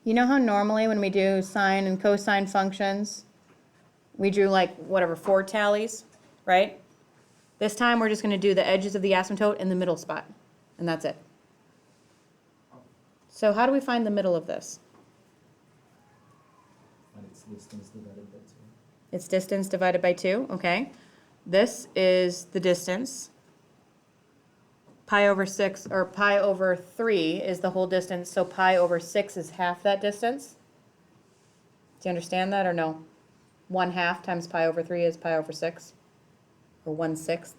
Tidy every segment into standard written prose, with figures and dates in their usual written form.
You know how normally when we do sine and cosine functions, we drew like, whatever, 4 tallies, right? This time, we're just gonna do the edges of the asymptote in the middle spot, and that's it. So how do we find the middle of this? And it's distance divided by 2. It's distance divided by 2, okay. This is the distance. Pi over 6, or pi over 3 is the whole distance, so pi over 6 is half that distance. Do you understand that or no? 1/2 times pi over 3 is pi over 6, or 1/6.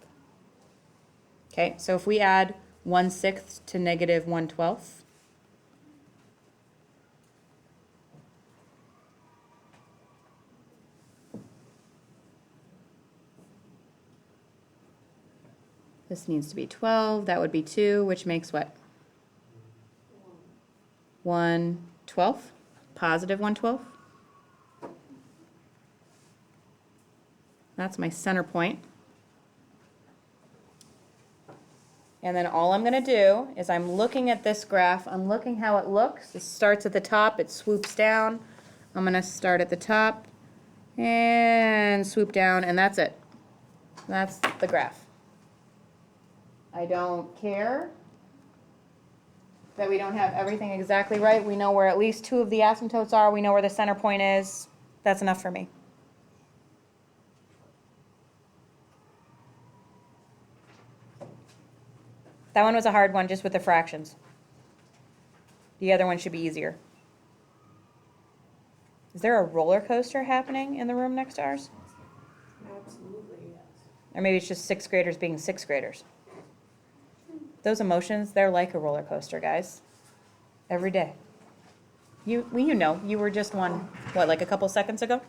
Okay, so if we add 1/6 to negative 1/12, this needs to be 12, that would be 2, which makes what? 1/12, positive 1/12. That's my center point. And then all I'm going to do is I'm looking at this graph, I'm looking how it looks. It starts at the top, it swoops down. I'm going to start at the top and swoop down, and that's it. That's the graph. I don't care that we don't have everything exactly right. We know where at least 2 of the asymptotes are. We know where the center point is. That's enough for me. That one was a hard one just with the fractions. The other one should be easier. Is there a roller coaster happening in the room next to ours? Absolutely, yes. Or maybe it's just 6th graders being 6th graders. Those emotions, they're like a roller coaster, guys. Every day. You know, you were just one, what, like a couple seconds ago?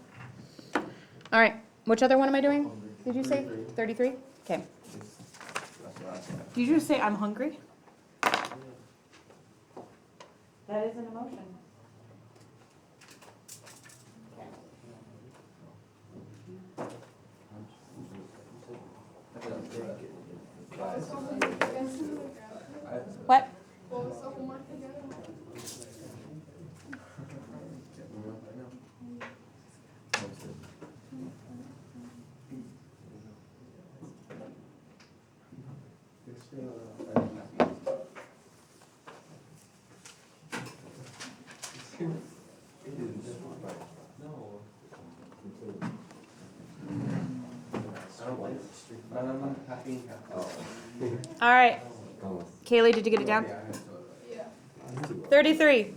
All right, which other one am I doing? Did you say 33? Okay. Did you just say I'm hungry? That is an emotion. What? All right. Kaylee, did you get it down? 33.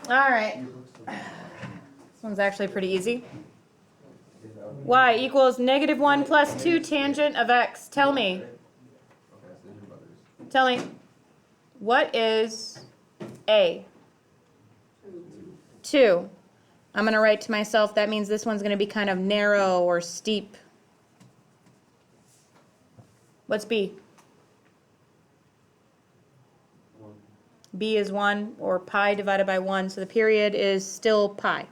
All right. This one's actually pretty easy. Y equals -1 plus 2 tangent of x. Tell me. Tell me. What is A? 2. I'm going to write to myself, that means this one's going to be kind of narrow or steep. What's B? B is 1, or pi divided by 1, so the period is still pi.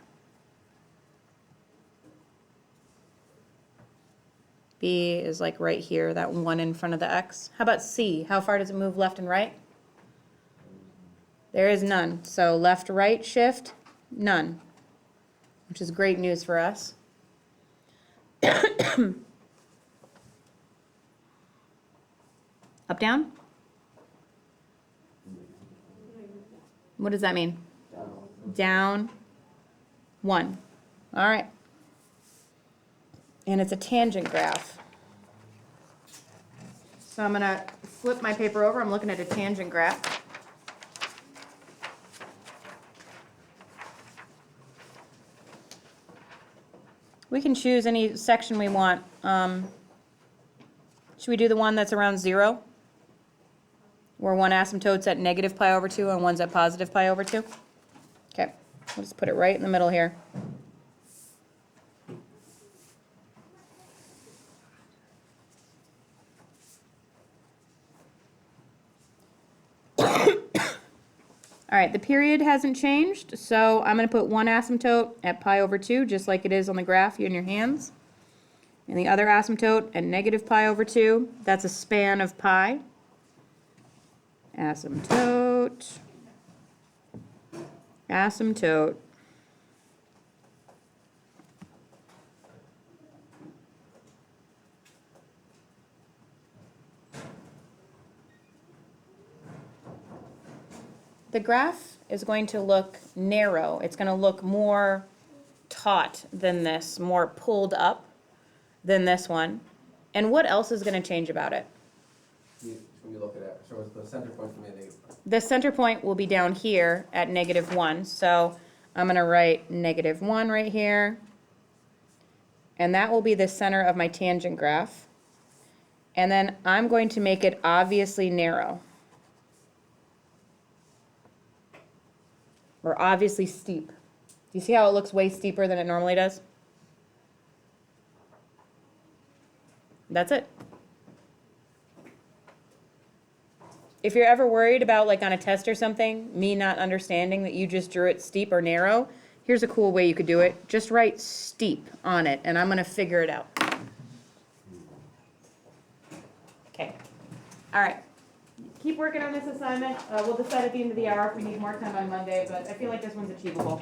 B is like right here, that 1 in front of the x. How about C? How far does it move left and right? There is none. So left, right, shift, none, which is great news for us. Up, down? What does that mean? Down, 1. All right. And it's a tangent graph. So I'm going to flip my paper over. I'm looking at a tangent graph. We can choose any section we want. Should we do the one that's around 0? Where one asymptote's at negative pi over 2 and one's at positive pi over 2? Okay, we'll just put it right in the middle here. All All right, the period hasn't changed, so I'm gonna put one asymptote at pi over 2, just like it is on the graph in your hands. And the other asymptote at negative pi over 2, that's a span of pi. Asymptote, asymptote. The graph is going to look narrow. It's going to look more taut than this, more pulled up than this one. And what else is going to change about it? When you look at it, so the center point's gonna be a negative. The center point will be down here at -1. So I'm going to write -1 right here. And that will be the center of my tangent graph. And then I'm going to make it obviously narrow. Or obviously steep. Do you see how it looks way steeper than it normally does? That's it. If you're ever worried about, like on a test or something, me not understanding that you just drew it steep or narrow, here's a cool way you could do it. Just write steep on it, and I'm gonna figure it out. Okay. All right. Keep working on this assignment. We'll decide at the end of the hour if we need more time on Monday, but I feel like this one's achievable.